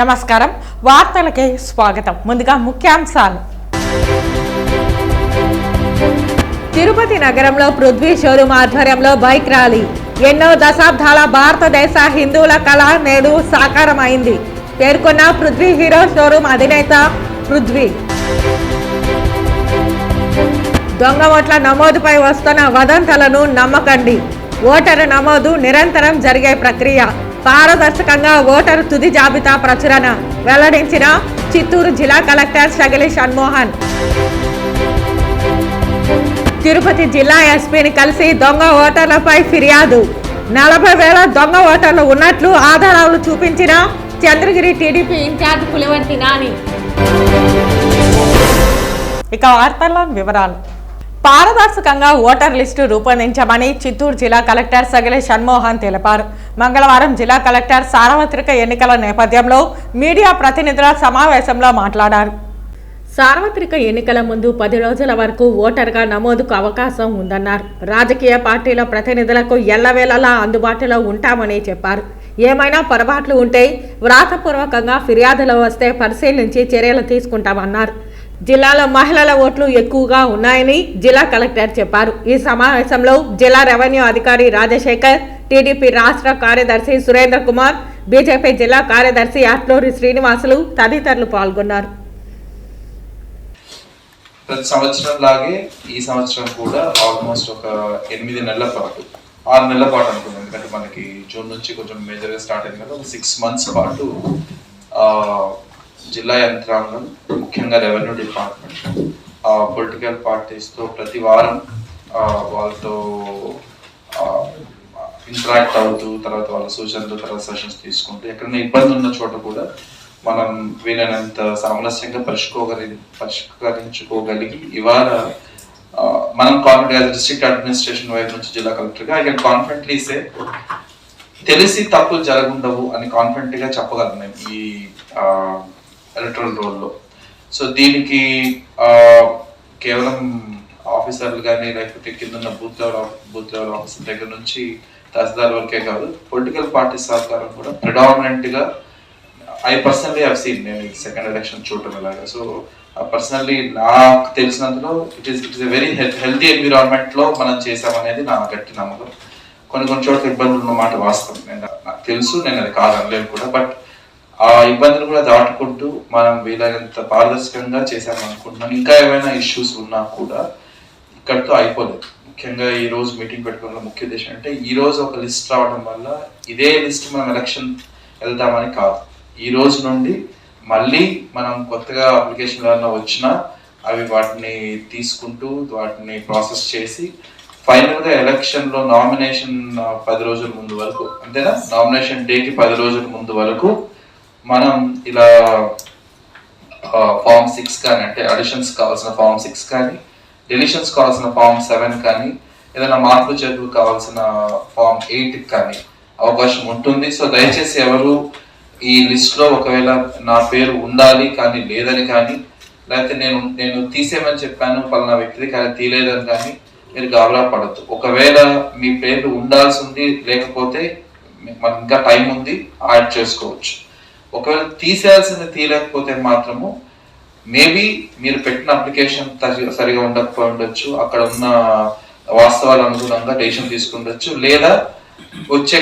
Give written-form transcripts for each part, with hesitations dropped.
నమస్కారం వార్తలకి స్వాగతం ముందుగా ముఖ్యాంశాలు తిరుపతి నగరంలో పృథ్వీ షోరూమ్ ఆధ్వర్యంలో బైక్ ర్యాలీ ఎన్నో దశాబ్దాల భారతదేశ హిందువుల కళ నేడు సాకారమైంది పేర్కొన్న పృథ్వీ హీరో షోరూమ్ అధినేత పృథ్వీ దొంగ ఓట్ల నమోదుపై వస్తున్న వదంతులను నమ్మకండి ఓటరు నమోదు నిరంతరం జరిగే ప్రక్రియ పారదర్శకంగా ఓటరు తుది జాబితా ప్రచురణ వెల్లడించిన చిత్తూరు జిల్లా కలెక్టర్ షగలి షణ్మోహన్ తిరుపతి జిల్లా ఎస్పీని కలిసి దొంగ ఓటర్లపై ఫిర్యాదు 40,000 దొంగ ఓటర్లు ఉన్నట్లు ఆధారాలు చూపించిన చంద్రగిరి టీడీపీ ఇన్ఛార్జ్ పులివర్తి నాని. ఇక వార్తల్లోని వివరాలు. పారదర్శకంగా ఓటర్ లిస్టు రూపొందించామని చిత్తూరు జిల్లా కలెక్టర్ షగలి షణ్మోహన్ తెలిపారు. మంగళవారం జిల్లా కలెక్టర్ సార్వత్రిక ఎన్నికల నేపథ్యంలో మీడియా ప్రతినిధుల సమావేశంలో మాట్లాడారు. సార్వత్రిక ఎన్నికల ముందు 10 రోజుల వరకు ఓటర్గా నమోదుకు అవకాశం ఉందన్నారు. రాజకీయ పార్టీల ప్రతినిధులకు ఎల్లవేళలా అందుబాటులో ఉంటామని చెప్పారు. ఏమైనా పొరపాట్లు ఉంటే వ్రాతపూర్వకంగా ఫిర్యాదులు వస్తే పరిశీలించి చర్యలు తీసుకుంటామన్నారు. జిల్లాలో మహిళల ఓట్లు ఎక్కువగా ఉన్నాయని జిల్లా కలెక్టర్ చెప్పారు. ఈ సమావేశంలో జిల్లా రెవెన్యూ అధికారి రాజశేఖర్, టీడీపీ రాష్ట్ర కార్యదర్శి సురేంద్ర కుమార్, బీజేపీ జిల్లా కార్యదర్శి అట్లూరి శ్రీనివాసులు తదితరులు పాల్గొన్నారు. ప్రతి సంవత్సరం లాగే ఈ సంవత్సరం కూడా ఆల్మోస్ట్ ఒక 8 నెలల పాటు 6 నెలల పాటు అనుకున్నాం. ఎందుకంటే మనకి జూన్ నుంచి కొంచెం మేజర్గా స్టార్ట్ అయింది కదా, ఒక 6 months పాటు జిల్లా యంత్రాంగం ముఖ్యంగా రెవెన్యూ డిపార్ట్మెంట్ పొలిటికల్ పార్టీస్తో ప్రతి వారం వాళ్ళతో ఇంటరాక్ట్ అవుతూ తర్వాత వాళ్ళ సూచనలు తర్వాత సెషన్స్ తీసుకుంటూ ఎక్కడైనా ఇబ్బంది ఉన్న చోట కూడా మనం వీలైనంత సామరస్యంగా పరిష్కరించుకోగలిగి ఇవాళ మనం కాన్ఫిడెంట్ డిస్ట్రిక్ట్ అడ్మినిస్ట్రేషన్ వైపు నుంచి జిల్లా కలెక్టర్గా ఐ కెన్ కాన్ఫిడెంట్లీ సే తెలిసి తప్పులు జరగundవు అని కాన్ఫిడెంట్ గా చెప్పగలను నేను ఈ ఎలక్టరల్ రోల్లో. సో దీనికి కేవలం ఆఫీసర్లు కానీ లేకపోతే కింద ఉన్న బూత్ లెవెల్ ఆఫీసర్ దగ్గర నుంచి తహసీల్దార్ వరకే కాదు, పొలిటికల్ పార్టీ సహకారం కూడా ప్రిడామినెంట్ గా ఐ పర్సనలీ హావ్ సీన్. నేను సెకండ్ ఎలక్షన్ చూడటం ఇలాగా. సో పర్సనల్లీ నాకు తెలిసినందులో it is a very healthy environment లో మనం చేసామనేది నా గట్టి నమ్మకం. కొన్ని చోట్ల ఇబ్బందులు ఉన్న మాట వాస్తవం, నాకు తెలుసు, నేను అది కాదనలేను కూడా. బట్ ఆ ఇబ్బందులు కూడా దాటుకుంటూ మనం వీలైనంత పారదర్శకంగా చేసామనుకుంటున్నాను. ఇంకా ఏమైనా ఇష్యూస్ ఉన్నా కూడా ఇక్కడితో అయిపోలేదు. ముఖ్యంగా ఈ రోజు మీటింగ్ పెట్టుకోవడంలో ముఖ్య ఉద్దేశం అంటే ఈ రోజు ఒక లిస్ట్ రావడం వల్ల ఇదే లిస్ట్ మనం ఎలక్షన్ వెళ్తామని కాదు. ఈ రోజు నుండి మళ్ళీ మనం కొత్తగా అప్లికేషన్లు ఏమైనా వచ్చినా అవి వాటిని తీసుకుంటూ వాటిని ప్రాసెస్ చేసి ఫైనల్ గా ఎలక్షన్ లో నామినేషన్ 10 రోజుల ముందు వరకు, అంతేనా, నామినేషన్ డేకి 10 రోజుల ముందు వరకు మనం ఇలా ఫార్మ్ 6 కానీ, అంటే అడిషన్స్ కావాల్సిన ఫార్మ్ 6 కానీ, డిలీషన్స్ కావాల్సిన ఫార్మ్ 7 కానీ, ఏదైనా మార్పు చేర్పులు కావాల్సిన ఫార్మ్ 8 కానీ అవకాశం ఉంటుంది. సో దయచేసి ఎవరు ఈ లిస్ట్ లో ఒకవేళ నా పేరు ఉండాలి కానీ లేదని కానీ, లేకపోతే నేను తీసేయమని చెప్పాను పలానా వ్యక్తి కానీ తీయలేదని కానీ మీరు గాబరా పడద్దు. ఒకవేళ మీ పేరు ఉండాల్సి ఉంది లేకపోతే మనకి ఇంకా టైం ఉంది, యాడ్ చేసుకోవచ్చు. ఒకవేళ తీసేయాల్సింది తీయలేకపోతే మాత్రము మేబీ మీరు పెట్టిన అప్లికేషన్ సరిగా ఉండకపోయి ఉండొచ్చు, అక్కడ ఉన్న వాస్తవాల అనుగుణంగా డెసిషన్ తీసుకుండొచ్చు, లేదా వచ్చే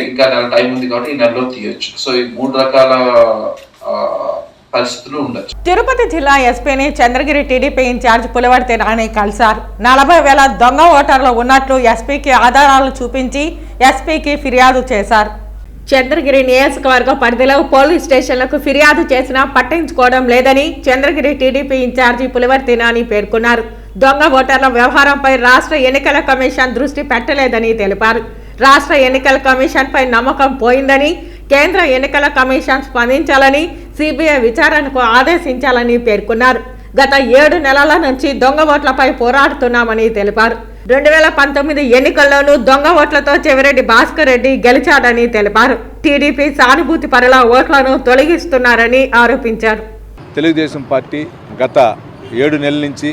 ఇంకా నెల టైం ఉంది కాబట్టి ఈ నెలలో తీయొచ్చు. సో ఈ 3 రకాల పరిస్థితులు ఉండొచ్చు. తిరుపతి జిల్లా ఎస్పీని చంద్రగిరి టీడీపీ ఇన్ఛార్జ్ పులివర్తి నాని కలిశారు. 40,000 దొంగ ఓటర్లు ఉన్నట్లు ఎస్పీకి ఆధారాలు చూపించి ఎస్పీకి ఫిర్యాదు చేశారు. చంద్రగిరి నియోజకవర్గ పరిధిలో పోలీస్ స్టేషన్లకు ఫిర్యాదు చేసినా పట్టించుకోవడం లేదని చంద్రగిరి టీడీపీ ఇన్ఛార్జి పులివర్తి నాని పేర్కొన్నారు. దొంగ ఓటర్ల వ్యవహారంపై రాష్ట్ర ఎన్నికల కమిషన్ దృష్టి పెట్టలేదని తెలిపారు. రాష్ట్ర ఎన్నికల కమిషన్ పై నమ్మకం పోయిందని, కేంద్ర ఎన్నికల కమిషన్ స్పందించాలని, సిబిఐ విచారణకు ఆదేశించాలని పేర్కొన్నారు. గత 7 నెలల నుంచి దొంగ ఓట్లపై పోరాడుతున్నామని తెలిపారు. 2019 ఎన్నికల్లోనూ దొంగ ఓట్లతో చెవిరెడ్డి భాస్కర్ రెడ్డి గెలిచాడని తెలిపారు. టీడీపీ సానుభూతి పరుల ఓట్లను తొలగిస్తున్నారని ఆరోపించారు. తెలుగుదేశం పార్టీ గత 7 నెలల నుంచి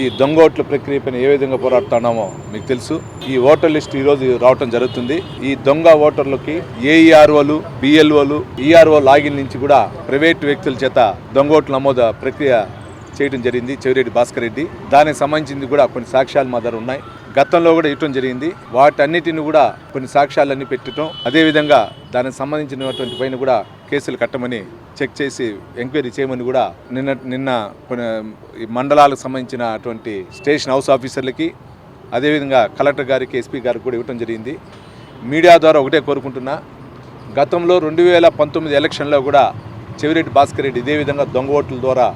ఈ దొంగ ఓట్ల ప్రక్రియ పైన ఏ విధంగా పోరాడుతున్నామో మీకు తెలుసు. ఈ ఓటర్ లిస్ట్ ఈరోజు రావటం జరుగుతుంది. ఈ దొంగ ఓటర్లకి ఏఈఆర్ఓలు, బిఎల్ఓలు, ఈఆర్ఓ లాగిన్ నుంచి కూడా ప్రైవేటు వ్యక్తుల చేత దొంగ ఓట్ల నమోదు ప్రక్రియ చేయడం జరిగింది. చెవిరెడ్డి భాస్కర్ రెడ్డి దానికి సంబంధించింది కూడా కొన్ని సాక్ష్యాలు మా దగ్గర ఉన్నాయి. గతంలో కూడా ఇవ్వటం జరిగింది. వాటన్నిటిని కూడా కొన్ని సాక్ష్యాలన్నీ పెట్టడం, అదేవిధంగా దానికి సంబంధించినటువంటి పైన కూడా కేసులు కట్టమని చెక్ చేసి ఎంక్వైరీ చేయమని కూడా నిన్న కొన్ని మండలాలకు సంబంధించినటువంటి స్టేషన్ హౌస్ ఆఫీసర్లకి, అదేవిధంగా కలెక్టర్ గారికి, ఎస్పీ గారికి కూడా ఇవ్వటం జరిగింది. మీడియా ద్వారా ఒకటే కోరుకుంటున్నా, గతంలో 2019 ఎలక్షన్లో కూడా చెవిరెడ్డి భాస్కర్ రెడ్డి ఇదే విధంగా దొంగ ఓట్ల ద్వారా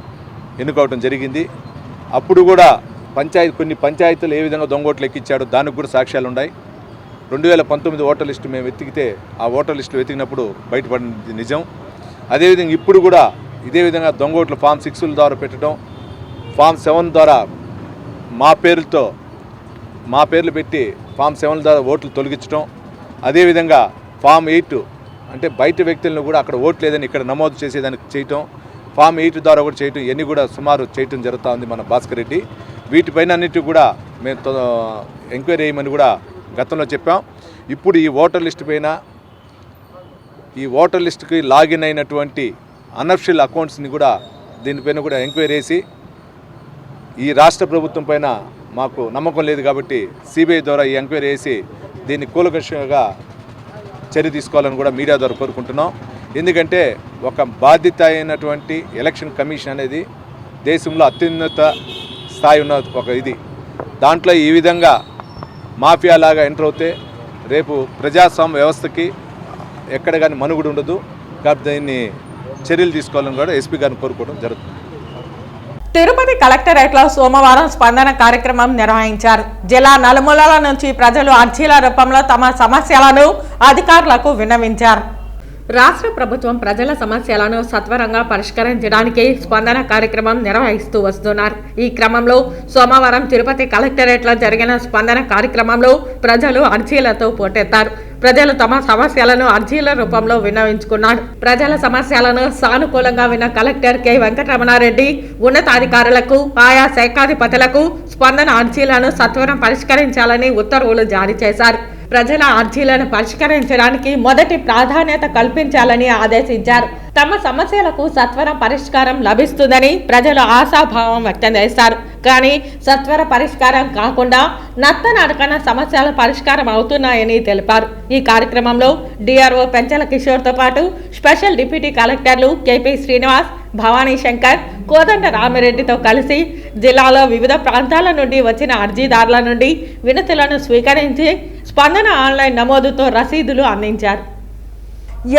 ఎన్నుకోవడం జరిగింది. అప్పుడు కూడా కొన్ని పంచాయతీలు ఏ విధంగా దొంగ ఓట్లు ఎక్కించాడో దానికి కూడా సాక్ష్యాలు ఉన్నాయి. 2019 ఓటర్ లిస్టు మేము వెతికితే ఆ ఓటర్ లిస్టులు వెతికినప్పుడు బయటపడింది నిజం. అదేవిధంగా ఇప్పుడు కూడా ఇదే విధంగా దొంగ ఓట్లు ఫామ్ 6 ద్వారా పెట్టడం, ఫామ్ 7 ద్వారా మా పేర్లు పెట్టి ఫామ్ 7 ద్వారా ఓట్లు తొలగించడం, అదేవిధంగా ఫామ్ 8 అంటే బయట వ్యక్తులను కూడా అక్కడ ఓట్లు లేదని ఇక్కడ నమోదు చేసేదానికి చేయటం, ఫామ్ 8 ద్వారా కూడా చేయటం, ఇవన్నీ కూడా సుమారు చేయటం జరుగుతూ ఉంది మన భాస్కర్ రెడ్డి. వీటిపైన అన్నిటి కూడా మేము ఎంక్వైరీ చేయమని కూడా గతంలో చెప్పాం. ఇప్పుడు ఈ ఓటర్ లిస్టు పైన, ఈ ఓటర్ లిస్టుకి లాగిన్ అయినటువంటి అనఫిషియల్ అకౌంట్స్ని కూడా దీనిపైన కూడా ఎంక్వైరీ చేసి, ఈ రాష్ట్ర ప్రభుత్వం పైన మాకు నమ్మకం లేదు కాబట్టి సిబిఐ ద్వారా ఈ ఎంక్వైరీ చేసి దీన్ని కూలంకషంగా చర్య తీసుకోవాలని కూడా మీడియా ద్వారా కోరుకుంటున్నాం. ఎందుకంటే ఒక బాధ్యత అయినటువంటి ఎలక్షన్ కమిషన్ అనేది దేశంలో అత్యున్నత స్థాయి ఉన్న ఒక ఇది. దాంట్లో ఈ విధంగా మాఫియా లాగా ఎంటర్ అవుతే రేపు ప్రజాస్వామ్య వ్యవస్థకి ఎక్కడ కానీ మనుగడ ఉండదు. కాబట్టి దీన్ని చర్యలు తీసుకోవాలని కూడా ఎస్పీ గారిని కోరుకోవడం జరుగుతుంది. తిరుపతి కలెక్టరేట్లో సోమవారం స్పందన కార్యక్రమం నిర్వహించారు. జిల్లా నలుమూలల నుంచి ప్రజలు అర్జీల రూపంలో తమ సమస్యలను అధికారులకు విన్నవించారు. రాష్ట్ర ప్రభుత్వం ప్రజల సమస్యలను సత్వరంగా పరిష్కరించడానికి స్పందన కార్యక్రమం నిర్వహిస్తూ వస్తున్నారు. ఈ క్రమంలో సోమవారం తిరుపతి కలెక్టరేట్లో జరిగిన స్పందన కార్యక్రమంలో ప్రజలు అర్జీలతో పోటెత్తారు. ప్రజలు తమ సమస్యలను అర్జీల రూపంలో విన్నవించుకున్నారు. ప్రజల సమస్యలను సానుకూలంగా విన్న కలెక్టర్ కె వెంకటరమణారెడ్డి ఉన్నతాధికారులకు, ఆయా శాఖాధిపతులకు స్పందన అర్జీలను సత్వరం పరిష్కరించాలని ఉత్తర్వులు జారీ చేశారు. ప్రజల అర్జీలను పరిష్కరించడానికి మొదటి ప్రాధాన్యత కల్పించాలని ఆదేశించారు. తమ సమస్యలకు సత్వర పరిష్కారం లభిస్తుందని ప్రజలు ఆశాభావం వ్యక్తం చేశారు. కానీ సత్వర పరిష్కారం కాకుండా నత్తనడకన సమస్యల పరిష్కారం అవుతున్నాయని తెలిపారు. ఈ కార్యక్రమంలో డిఆర్ఓ పెంచల కిషోర్తో పాటు స్పెషల్ డిప్యూటీ కలెక్టర్లు కెపి శ్రీనివాస్, భవానీ శంకర్, కోదండ రామిరెడ్డితో కలిసి జిల్లాలో వివిధ ప్రాంతాల నుండి వచ్చిన అర్జీదారుల నుండి వినతులను స్వీకరించి స్పందన ఆన్లైన్ నమోదుతో రసీదులు అందించారు.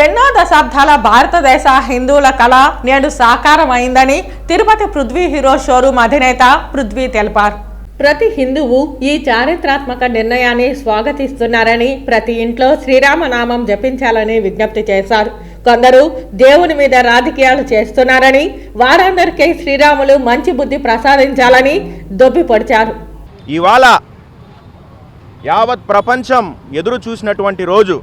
ఎన్నో దశాబ్దాల భారతదేశ హిందువుల కళ నేడు సాకారమైందని తిరుపతి పృథ్వీ హీరో షోరూమ్ అధినేత పృథ్వీ తెలిపారు. ప్రతి హిందువు ఈ చారిత్రాత్మక నిర్ణయాన్ని స్వాగతిస్తున్నారని, ప్రతి ఇంట్లో శ్రీరామనామం జపించాలని విజ్ఞప్తి చేశారు. కొందరు దేవుని మీద రాజకీయాలు చేస్తున్నారని, వారందరికీ శ్రీరాములు మంచి బుద్ధి ప్రసాదించాలని దొబ్బిపొడిచారు. ఇవాళ యావత్ ప్రపంచం ఎదురు చూసినటువంటి రోజు,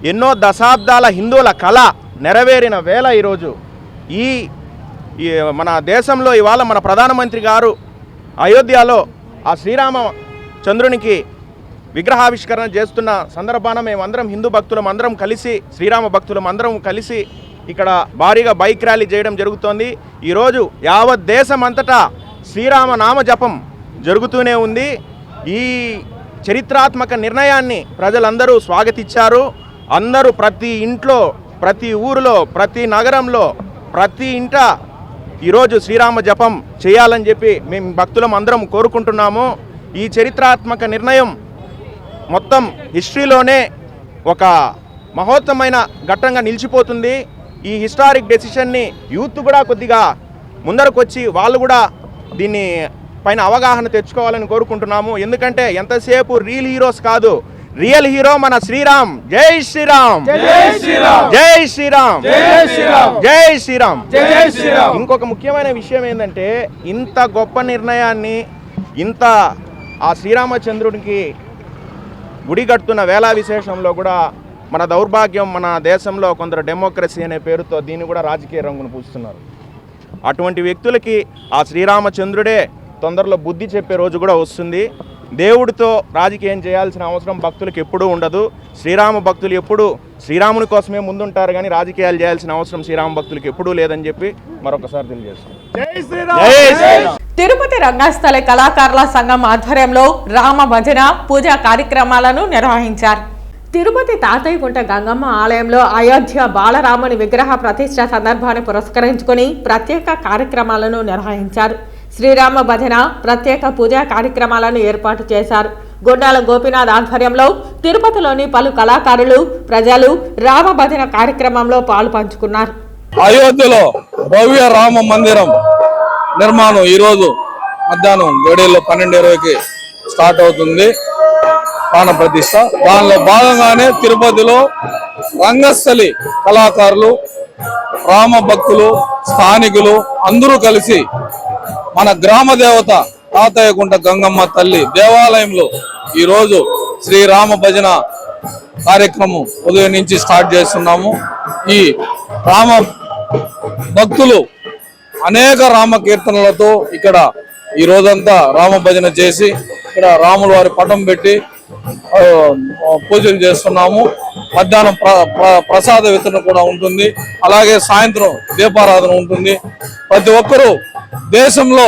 ఎన్నో దశాబ్దాల హిందువుల కళ నెరవేరిన వేళ ఈరోజు. ఈ మన దేశంలో ఇవాళ మన ప్రధానమంత్రి గారు అయోధ్యలో ఆ శ్రీరామచంద్రునికి విగ్రహావిష్కరణ చేస్తున్న సందర్భాన మేమందరం హిందూ భక్తులం అందరం కలిసి, శ్రీరామ భక్తులం అందరం కలిసి ఇక్కడ భారీగా బైక్ ర్యాలీ చేయడం జరుగుతోంది. ఈరోజు యావత్ దేశం అంతటా శ్రీరామ నామ జపం జరుగుతూనే ఉంది. ఈ చరిత్రాత్మక నిర్ణయాన్ని ప్రజలందరూ స్వాగతించారు. అందరూ ప్రతి ఇంట్లో, ప్రతి ఊరిలో, ప్రతి నగరంలో, ప్రతి ఇంట ఈరోజు శ్రీరామ జపం చేయాలని చెప్పి మేము భక్తులం అందరం కోరుకుంటున్నాము. ఈ చరిత్రాత్మక నిర్ణయం మొత్తం హిస్టరీలోనే ఒక మహోత్తమైన ఘట్టంగా నిలిచిపోతుంది. ఈ హిస్టారిక్ డెసిషన్ని యూత్ కూడా కొద్దిగా ముందరకు వచ్చి వాళ్ళు కూడా దీన్ని పైన అవగాహన తెచ్చుకోవాలని కోరుకుంటున్నాము. ఎందుకంటే ఎంతసేపు రియల్ హీరోస్ కాదు, రియల్ హీరో మన శ్రీరామ్. జై శ్రీరామ్, జై శ్రీరామ్, జై శ్రీరామ్, జై శ్రీరామ్, జై శ్రీరామ్, జై శ్రీరామ్. ఇంకొక ముఖ్యమైన విషయం ఏంటంటే, ఇంత గొప్ప నిర్ణయాన్ని ఇంత ఆ శ్రీరామచంద్రుడికి గుడి కడుతున్న వేళ విశేషంలో కూడా మన దౌర్భాగ్యం, మన దేశంలో కొందరు డెమోక్రసీ అనే పేరుతో దీన్ని కూడా రాజకీయ రంగును పూస్తున్నారు. అటువంటి వ్యక్తులకి ఆ శ్రీరామచంద్రుడే తొందరలో బుద్ధి చెప్పే రోజు కూడా వస్తుంది. దేవుడితో రాజకీయం చేయాల్సిన అవసరం భక్తులకు ఎప్పుడూ ఉండదు. శ్రీరామ భక్తులు ఎప్పుడూ శ్రీరాముని కోసమే ముందుంటారు, కానీ రాజకీయాలు చేయాల్సిన అవసరం శ్రీరామ భక్తులకు ఎప్పుడూ లేదని చెప్పి మరొకసారి తెలియజేస్తాం. తిరుపతి రంగస్థలి కళాకారుల సంఘం ఆధ్వర్యంలో రామ భజన పూజా కార్యక్రమాలను నిర్వహించారు. తిరుపతి తాతయ్యగుంట గంగమ్మ ఆలయంలో అయోధ్య బాలరాముని విగ్రహ ప్రతిష్ఠ సందర్భాన్ని పురస్కరించుకుని ప్రత్యేక కార్యక్రమాలను నిర్వహించారు. శ్రీరామ భజన ప్రత్యేక పూజా కార్యక్రమాలను ఏర్పాటు చేశారు. గొండాల గోపీనాథ్ ఆధ్వర్యంలో తిరుపతిలోని పలు కళాకారులు ప్రజలు రామ భజన కార్యక్రమంలో పాలు పంచుకున్నారు. అయోధ్యలో భవ్య రామ మందిరం నిర్మాణం ఈరోజు మధ్యాహ్నం 12:20కి స్టార్ట్ అవుతుంది ప్రాణ ప్రతిష్ఠ. దానిలో భాగంగానే తిరుపతిలో రంగస్థలి కళాకారులు, రామ భక్తులు, స్థానికులు అందరూ కలిసి మన గ్రామ దేవత తాతయ్యగుంట గంగమ్మ తల్లి దేవాలయంలో ఈరోజు శ్రీరామ భజన కార్యక్రమం ఉదయం నుంచి స్టార్ట్ చేస్తున్నాము. ఈ రామ భక్తులు అనేక రామ కీర్తనలతో ఇక్కడ ఈ రోజంతా రామ భజన చేసి ఇక్కడ రాముల వారి పటం పెట్టి పూజలు చేస్తున్నాము. మధ్యాహ్నం ప్రసాద వితరణ కూడా ఉంటుంది. అలాగే సాయంత్రం దీపారాధన ఉంటుంది. ప్రతి ఒక్కరూ దేశంలో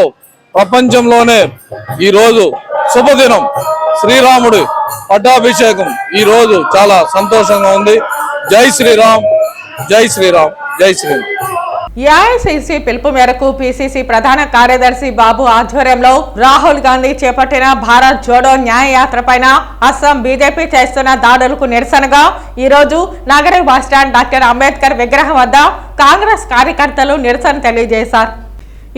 ప్రపంచంలోనే ఈరోజు శుభదినం శ్రీరాముడి పట్టాభిషేకం ఈరోజు చాలా సంతోషంగా ఉంది. జై శ్రీరామ్, జై శ్రీరామ్, జై శ్రీరామ్. ఏఐసీసీ పిలుపు మేరకు పీసీసీ ప్రధాన కార్యదర్శి బాబు ఆధ్వర్యంలో రాహుల్ గాంధీ చేపట్టిన భారత్ జోడో న్యాయ యాత్ర పైన అస్సాం బీజేపీ చేస్తున్న దాడులకు నిరసనగా ఈరోజు నగరి బస్టాండ్ డాక్టర్ అంబేద్కర్ విగ్రహం వద్ద కాంగ్రెస్ కార్యకర్తలు నిరసన తెలియజేశారు.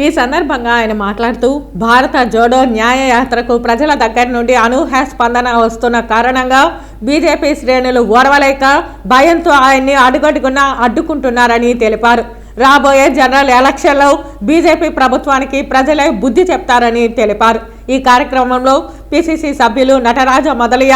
ఈ సందర్భంగా ఆయన మాట్లాడుతూ భారత జోడో న్యాయ యాత్రకు ప్రజల దగ్గర నుండి అనూహ్య స్పందన వస్తున్న కారణంగా బీజేపీ శ్రేణులు ఓర్వలేక భయంతో ఆయన్ని అడుగడుగునా అడ్డుకుంటున్నారని తెలిపారు. రాబోయే జనరల్ ఎలక్షన్లో బీజేపీ ప్రభుత్వానికి ప్రజలే బుద్ధి చెప్తారని తెలిపారు. ఈ కార్యక్రమంలో పిసిసి సభ్యులు నటరాజ మొదలయ్య,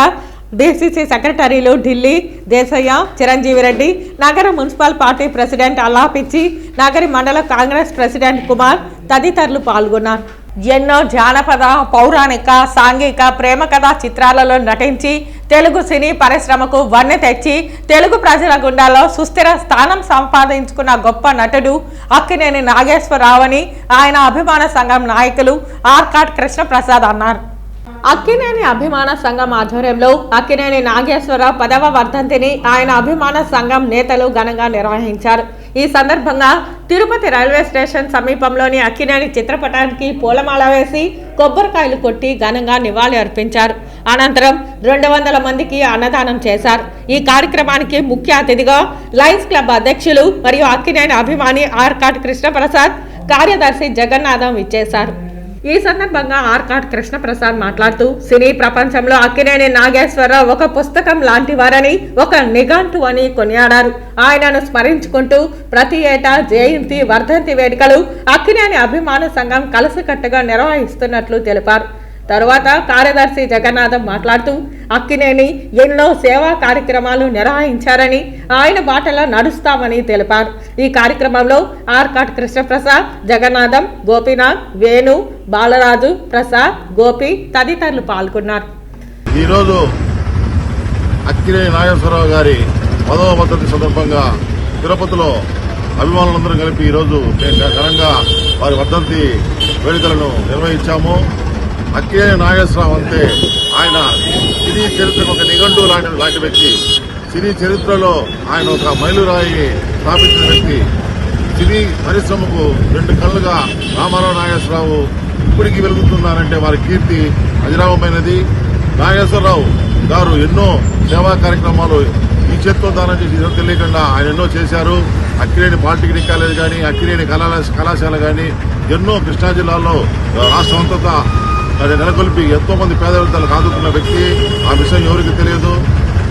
డిసిసి సెక్రటరీలు ఢిల్లీ దేశయ్య, చిరంజీవి రెడ్డి, నగర మున్సిపల్ పార్టీ ప్రెసిడెంట్ అల్లాపిచ్చి, నగరి మండల కాంగ్రెస్ ప్రెసిడెంట్ కుమార్ తదితరులు పాల్గొన్నారు. ఎన్నో జానపద, పౌరాణిక, సాంఘిక, ప్రేమ కథా చిత్రాలలో నటించి తెలుగు సినీ పరిశ్రమకు వన్నె తెచ్చి తెలుగు ప్రజల గుండాల్లో సుస్థిర స్థానం సంపాదించుకున్న గొప్ప నటుడు అక్కినేని నాగేశ్వరరావు అని ఆయన అభిమాన సంఘం నాయకులు ఆర్కాట్ కృష్ణప్రసాద్ అన్నారు. అక్కినేని అభిమాన సంఘం ఆధ్వర్యంలో అక్కినేని నాగేశ్వరరావు 10వ వర్ధంతిని ఆయన అభిమాన సంఘం నేతలు ఘనంగా నిర్వహించారు. ఈ సందర్భంగా తిరుపతి రైల్వే స్టేషన్ సమీపంలోని అక్కినేని చిత్రపటానికి పూలమాల వేసి కొబ్బరికాయలు కొట్టి ఘనంగా నివాళి అర్పించారు. అనంతరం 200 మందికి అన్నదానం చేశారు. ఈ కార్యక్రమానికి ముఖ్య అతిథిగా లయన్స్ క్లబ్ అధ్యక్షులు మరియు అక్కినేని అభిమాని ఆర్కాట్ కృష్ణప్రసాద్, కార్యదర్శి జగన్నాథం ఇచ్చేశారు. ఈ సందర్భంగా ఆర్కాట్ కృష్ణప్రసాద్ మాట్లాడుతూ సినీ ప్రపంచంలో అక్కినేని నాగేశ్వరరావు ఒక పుస్తకం లాంటి వారని, ఒక నిఘంటు అని కొనియాడారు. ఆయనను స్మరించుకుంటూ ప్రతి ఏటా జయంతి, వర్ధంతి వేడుకలు అక్కినేని అభిమాన సంఘం కలిసికట్టుగా నిర్వహిస్తున్నట్లు తెలిపారు. తరువాత కార్యదర్శి జగన్నాథం మాట్లాడుతూ అక్కినేని ఎన్నో సేవా కార్యక్రమాలు నిర్వహించారని, ఆయన బాటలో నడుస్తామని తెలిపారు. ఈ కార్యక్రమంలో ఆర్కాట్ కృష్ణప్రసాద్, జగన్నాథం, గోపీనాథ్, వేణు, బాలరాజు, ప్రసాద్, గోపి తదితరులు పాల్గొన్నారు. ఈరోజు అక్కినేని నాగేశ్వరరావు గారి 10వ వర్ధంతి సందర్భంగా తిరుపతిలో అభిమానులందరూ కలిపి ఈరోజు ఘనంగా వారి వర్ధంతి వేడుకలను నిర్వహించాము. అక్కినేని నాగేశ్వరరావు అంటే ఆయన సినీ చరిత్రకు ఒక నిఘంటు లాంటి వ్యక్తి. సినీ చరిత్రలో ఆయన ఒక మైలురాయి స్థాపించిన వ్యక్తి. సినీ పరిశ్రమకు 2 కళ్ళుగా రామారావు, నాగేశ్వరరావు ఇప్పటికీ వెలుగుతున్నారంటే వారి కీర్తి అజరామమైనది. నాగేశ్వరరావు గారు ఎన్నో సేవా కార్యక్రమాలు ఈ చేత్తో దానం చేసి తెలియకుండా ఆయన ఎన్నో చేశారు. అక్కినేని పాలిటెక్నిక్ కాలేజ్ కానీ, అక్కినేని కళాశాల కానీ ఎన్నో కృష్ణా జిల్లాలో రాష్ట్రం అంతటా నెలకొల్పి ఎంతో మంది పేద విద్యార్థులకు ఆదుకున్న వ్యక్తి. ఆ విషయం ఎవరికి తెలియదు.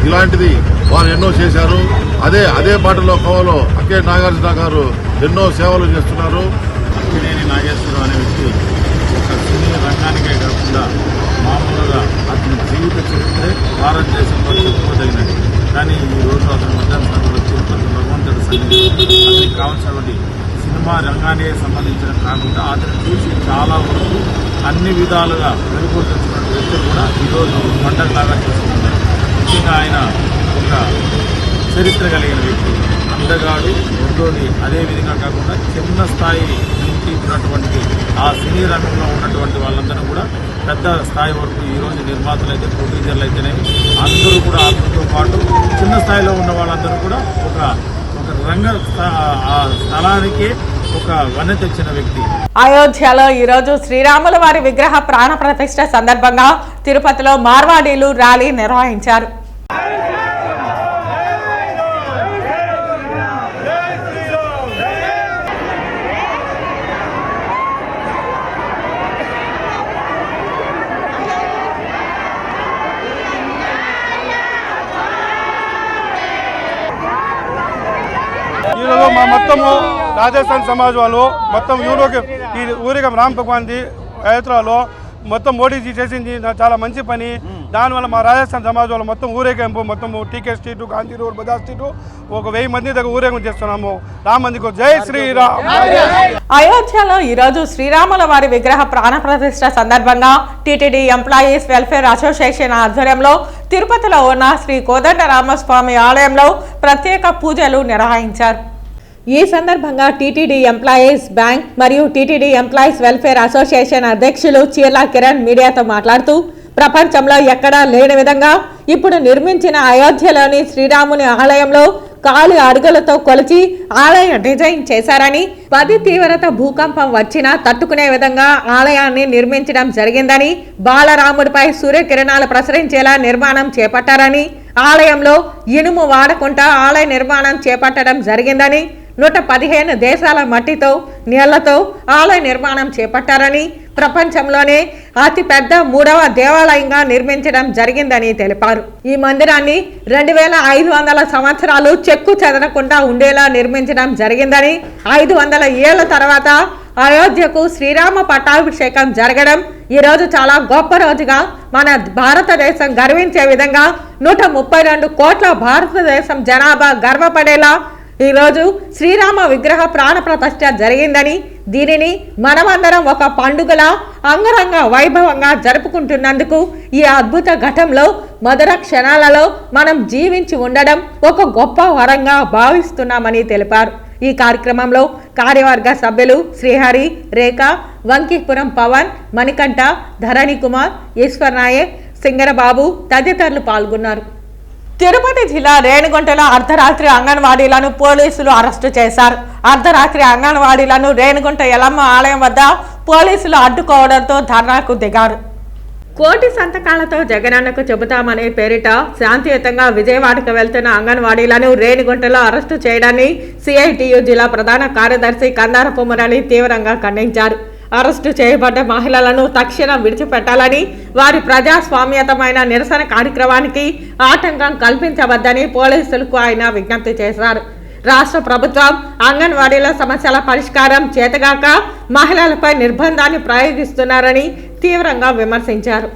ఇలాంటిది వారు ఎన్నో చేశారు. అదే బాటలో కోవలో అక్కినేని నాగార్జున గారు ఎన్నో సేవలు చేస్తున్నారు. అక్కినేని నాగేశ్వరరావు అనే వ్యక్తి ఒక సినీ రంగానికే కాకుండా మామూలుగా అతని జీవిత చరిత్రే భారతదేశంలో చెప్పుకోదగినది. కానీ ఈరోజు అతని మధ్యాహ్న సమయంలో తిరుపతి భగవంతుడి సన్నిధి అతనికి కావాల్సినటువంటి సినిమా రంగానికి సంబంధించిన కాకుండా అతను చూసి చాలా వరకు అన్ని విధాలుగా మెరుగులు తెచ్చుకున్న వ్యక్తులు కూడా ఈరోజు పంటలాగా చేసుకుంటున్నారు. ముఖ్యంగా ఆయన ఒక చరిత్ర కలిగిన వ్యక్తి, అందగాడు, రెండోది అదేవిధంగా కాకుండా చిన్న స్థాయి నుంచి ఉన్నటువంటి ఆ సినీ రంగంలో ఉన్నటువంటి వాళ్ళందరూ కూడా పెద్ద స్థాయి వరకు ఈరోజు నిర్మాతలు అయితే, ప్రొడ్యూసర్లు అయితేనే అందరూ కూడా అతనితో పాటు చిన్న స్థాయిలో ఉన్న వాళ్ళందరూ కూడా ఒక రంగ స్థలానికి ఒక వన్నె తెచ్చిన వ్యక్తి. అయోధ్యలో ఈరోజు శ్రీరాముల వారి విగ్రహ ప్రాణ ప్రతిష్ఠ సందర్భంగా తిరుపతిలో మార్వాడీలు ర్యాలీ నిర్వహించారు. ఈరోజు మా మొత్తము రాజస్థాన్ సమాజ్ వాళ్ళు మొత్తం ఈ ఊరికం రామ్ భగవాన్ది యాత్రలో మొత్తం మోడీజీ చేసింది చాలా మంచి పని. దానివల్ల మా రాజస్థాన్ సమాజ్ వాళ్ళు మొత్తం ఊరేగింపు, మొత్తం TK street, Gandhi road, Bazaar street ఒక 1000 మంది దగ్గర ఊరేగింపు చేస్తున్నాము. రామందికు జై శ్రీరామ్. అయోధ్యలో ఈరోజు శ్రీరాముల వారి విగ్రహ ప్రాణ ప్రతిష్ఠ సందర్భంగా టీటీడీ ఎంప్లాయీస్ వెల్ఫేర్ అసోసియేషన్ ఆధ్వర్యంలో తిరుపతిలో ఉన్న శ్రీ కోదండరామస్వామి ఆలయంలో ప్రత్యేక పూజలు నిర్వహించారు. ఈ సందర్భంగా టీటీడీ ఎంప్లాయీస్ బ్యాంక్ మరియు టీటీడీ ఎంప్లాయీస్ వెల్ఫేర్ అసోసియేషన్ అధ్యక్షులు చీర్లా కిరణ్ మీడియాతో మాట్లాడుతూ ప్రపంచంలో ఎక్కడా లేని విధంగా ఇప్పుడు నిర్మించిన అయోధ్యలోని శ్రీరాముని ఆలయంలో కాలి అడుగులతో కొలిచి ఆలయ డిజైన్ చేశారని, 10 తీవ్రత భూకంపం వచ్చినా తట్టుకునే విధంగా ఆలయాన్ని నిర్మించడం జరిగిందని, బాలరాముడిపై సూర్యకిరణాలు ప్రసరించేలా నిర్మాణం చేపట్టారని, ఆలయంలో ఇనుము వాడకుండా ఆలయ నిర్మాణం చేపట్టడం జరిగిందని, 115 దేశాల మట్టితో నీళ్లతో ఆలయ నిర్మాణం చేపట్టారని, ప్రపంచంలోనే అతిపెద్ద 3వ దేవాలయంగా నిర్మించడం జరిగిందని తెలిపారు. ఈ మందిరాన్ని 2500 సంవత్సరాలు చెక్కు చెదరకుండా ఉండేలా నిర్మించడం జరిగిందని, 500 ఏళ్ల తర్వాత అయోధ్యకు శ్రీరామ పట్టాభిషేకం జరగడం ఈరోజు చాలా గొప్ప రోజుగా మన భారతదేశం గర్వించే విధంగా 132 కోట్ల భారతదేశం జనాభా గర్వపడేలా ఈరోజు శ్రీరామ విగ్రహ ప్రాణ ప్రతిష్ఠ జరిగిందని, దీనిని మనమందరం ఒక పండుగలా అంగరంగ వైభవంగా జరుపుకుంటున్నందుకు ఈ అద్భుత ఘట్టంలో మధుర క్షణాలలో మనం జీవించి ఉండడం ఒక గొప్ప వరంగా భావిస్తున్నామని తెలిపారు. ఈ కార్యక్రమంలో కార్యవర్గ సభ్యులు శ్రీహరి, రేఖ, వంకీపురం పవన్, మణికంఠ, ధరణి కుమార్, ఈశ్వర్ నాయక్, సింగరబాబు తదితరులు పాల్గొన్నారు. తిరుపతి జిల్లా రేణిగుంటలో అర్ధరాత్రి అంగన్వాడీలను పోలీసులు అరెస్టు చేశారు. అర్ధరాత్రి అంగన్వాడీలను రేణిగుంట యలమ్మ ఆలయం వద్ద పోలీసులు అడ్డుకోవడంతో ధర్నాకు దిగారు. కోటి సంతకాలతో జగనన్నకు చెబుతామనే పేరిట శాంతియుతంగా విజయవాడకు వెళ్తున్న అంగన్వాడీలను రేణిగుంటలో అరెస్టు చేయడాన్ని సిఐటియు జిల్లా ప్రధాన కార్యదర్శి కందారపు మురళి తీవ్రంగా ఖండించారు. అరెస్టు చేయబడ్డ మహిళలను తక్షణం విడిచిపెట్టాలని, వారి ప్రజాస్వామ్యతమైన నిరసన కార్యక్రమానికి ఆటంకం కల్పించవద్దని పోలీసులకు ఆయన విజ్ఞప్తి చేశారు. రాష్ట్ర ప్రభుత్వం అంగన్వాడీల సమస్యల పరిష్కారం చేతగాక మహిళలపై నిర్బంధాన్ని ప్రయోగిస్తున్నారని తీవ్రంగా విమర్శించారు.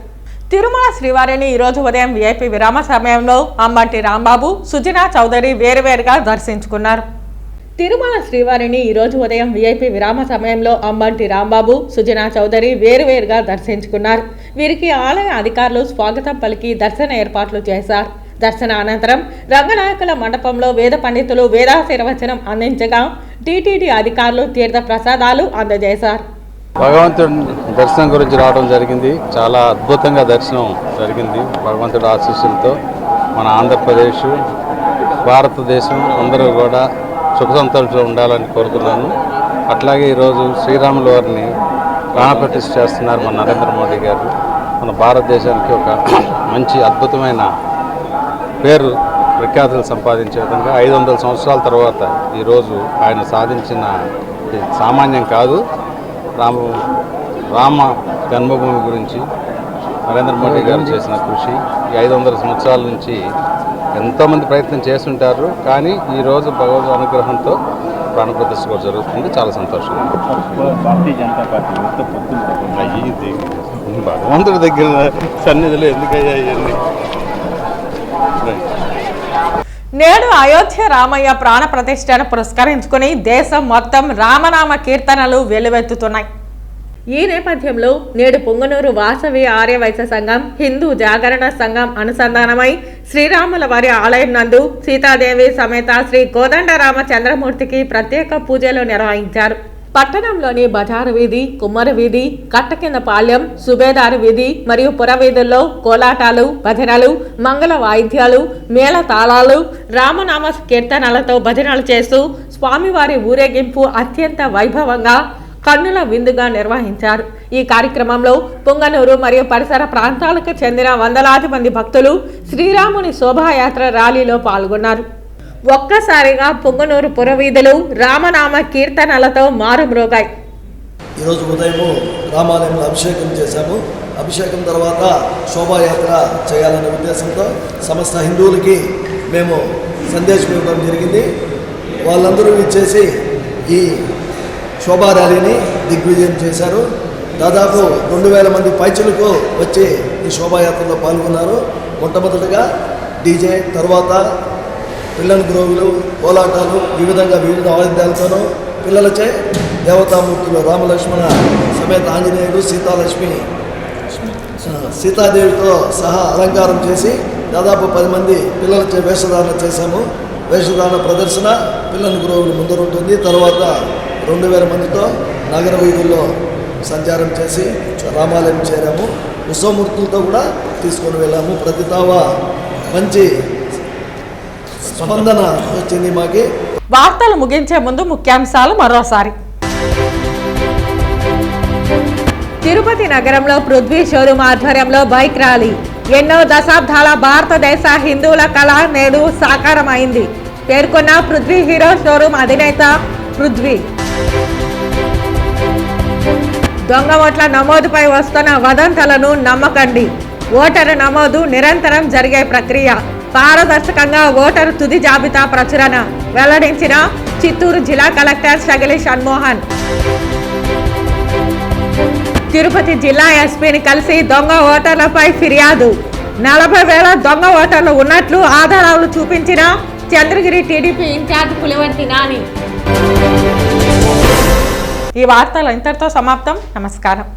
తిరుమల శ్రీవారిని ఈరోజు ఉదయం విఐపి విరామ సమయంలో అంబంటి రాంబాబు, సుజనా చౌదరి వేరువేరుగా దర్శించుకున్నారు. తిరుమల శ్రీవారిని ఈరోజు ఉదయం విఐపి విరామ సమయంలో అంబంటి రాంబాబు, సుజనా చౌదరి వేరువేరుగా దర్శించుకున్నారు. వీరికి ఆలయ అధికారులు స్వాగతం పలికి దర్శన ఏర్పాట్లు చేశారు. దర్శన అనంతరం రంగనాయకుల మండపంలో వేద పండితులు వేదాశీర్వచనం అందించగా టీటీడీ అధికారులు తీర్థ ప్రసాదాలు అందజేశారు. భగవంతుడి దర్శనం గురించి రావడం జరిగింది. చాలా అద్భుతంగా దర్శనం జరిగింది. భగవంతుడి ఆశీస్సులతో మన ఆంధ్రప్రదేశ్, భారతదేశం అందరూ కూడా సుఖ సంతోషంతో ఉండాలని కోరుతున్నాను. అట్లాగే ఈరోజు శ్రీరాముల వారిని ప్రాణప్రతిష్ఠ చేస్తున్నారు మన నరేంద్ర మోడీ గారు. మన భారతదేశానికి ఒక మంచి అద్భుతమైన పేరు ప్రఖ్యాతులు సంపాదించే విధంగా 500 సంవత్సరాల తర్వాత ఈరోజు ఆయన సాధించిన సామాన్యం కాదు. రామ జన్మభూమి గురించి నరేంద్ర మోడీ గారు చేసిన కృషి ఈ 500 సంవత్సరాల నుంచి ఎంతోమంది ప్రయత్నం చేస్తుంటారు. కానీ ఈరోజు భగవద్ అనుగ్రహంతో ప్రాణప్రతిష్ఠ కూడా జరుగుతుంది. చాలా సంతోషంగా. భారతీయ జనతా పార్టీ భగవంతుడి దగ్గర సన్నిధిలో ఎందుకయ్యా ఇవన్నీ. నేడు అయోధ్య రామయ్య ప్రాణ ప్రతిష్టను పురస్కరించుకుని దేశం మొత్తం రామనామ కీర్తనలు వెలువెత్తుతున్నాయి. ఈ నేపథ్యంలో నేడు పొంగనూరు వాసవి ఆర్యవైశ్య సంఘం హిందూ జాగరణ సంఘం అనుసంధానమై శ్రీరాముల వారి ఆలయం నందు సీతాదేవి సమేత శ్రీ కోదండరామచంద్రమూర్తికి ప్రత్యేక పూజలు నిర్వహించారు. పట్టణంలోని బజారు వీధి, కుమ్మర వీధి, కట్టకిందపాళ్యం, సుబేదారు వీధి మరియు పురవీధుల్లో కోలాటాలు, భజనలు, మంగళ వాయిద్యాలు, మేళ తాళాలు, రామనామ కీర్తనలతో భజనలు చేస్తూ స్వామివారి ఊరేగింపు అత్యంత వైభవంగా కన్నుల విందుగా నిర్వహించారు. ఈ కార్యక్రమంలో పొంగనూరు మరియు పరిసర ప్రాంతాలకు చెందిన వందలాది మంది భక్తులు శ్రీరాముని శోభాయాత్ర ర్యాలీలో పాల్గొన్నారు. ఒక్కసారిగా పొంగనూరు పురవీధులు రామనామ కీర్తనలతో మారుమ్రోగాయి. ఈరోజు ఉదయము రామాలయంలో అభిషేకం చేశాము. అభిషేకం తర్వాత శోభాయాత్ర చేయాలనే ఉద్దేశంతో సమస్త హిందువులకి మేము సందేశం ఇవ్వడం జరిగింది. వాళ్ళందరూ ఇచ్చేసి ఈ శోభా ర్యాలీని దిగ్విజయం చేశారు. దాదాపు 2000 మంది పైచులకు వచ్చి ఈ శోభాయాత్రలో పాల్గొన్నారు. మొట్టమొదటిగా డీజే, తర్వాత పిల్లల గ్రోవులు, కోలాటాలు, ఈ విధంగా వివిధ వాయిద్యాలతోనూ పిల్లలచే దేవతామూర్తులు రామలక్ష్మణ సమేత ఆంజనేయుడు, సీతాదేవితో సహా అలంకారం చేసి దాదాపు 10 మంది పిల్లలచే వేషధారణ చేశాము. వేషధారణ ప్రదర్శన పిల్లల గ్రోవులు ముందరుంటుంది. తర్వాత 2000 మందితో నగర వీధుల్లో సంచారం చేసి రామాలయం చేరాము. ఉత్సవమూర్తులతో కూడా తీసుకొని వెళ్ళాము. ప్రతి తావా మంచి స్పందన వచ్చింది మాకి. వార్తలు ముగించే ముందు ముఖ్యాంశాలు మరోసారి. తిరుపతి నగరంలో పృథ్వీ షోరూమ్ ఆధ్వర్యంలో బైక్ ర్యాలీ. ఎన్నో దశాబ్దాల భారతదేశ హిందువుల కళ నేడు సాకారమైంది పేర్కొన్న పృథ్వీ హీరో షోరూమ్ అధినేత పృథ్వీ. దొంగ ఓట్ల నమోదుపై వస్తున్న వదంతులను నమ్మకండి. ఓటరు నమోదు నిరంతరం జరిగే ప్రక్రియ. పారదర్శకంగా ఓటరు తుది జాబితా ప్రచురణ వెల్లడించిన చిత్తూరు జిల్లా కలెక్టర్ సగలి షణ్మోహన్. తిరుపతి జిల్లా ఎస్పీని కలిసి దొంగ ఓటర్లపై ఫిర్యాదు. 40,000 దొంగ ఓటర్లు ఉన్నట్లు ఆధారాలు చూపించిన చంద్రగిరి టీడీపీ ఇన్ఛార్జ్ పులివర్తి నాని. ఈ వార్తలు ఇంతటితో సమాప్తం. నమస్కారం.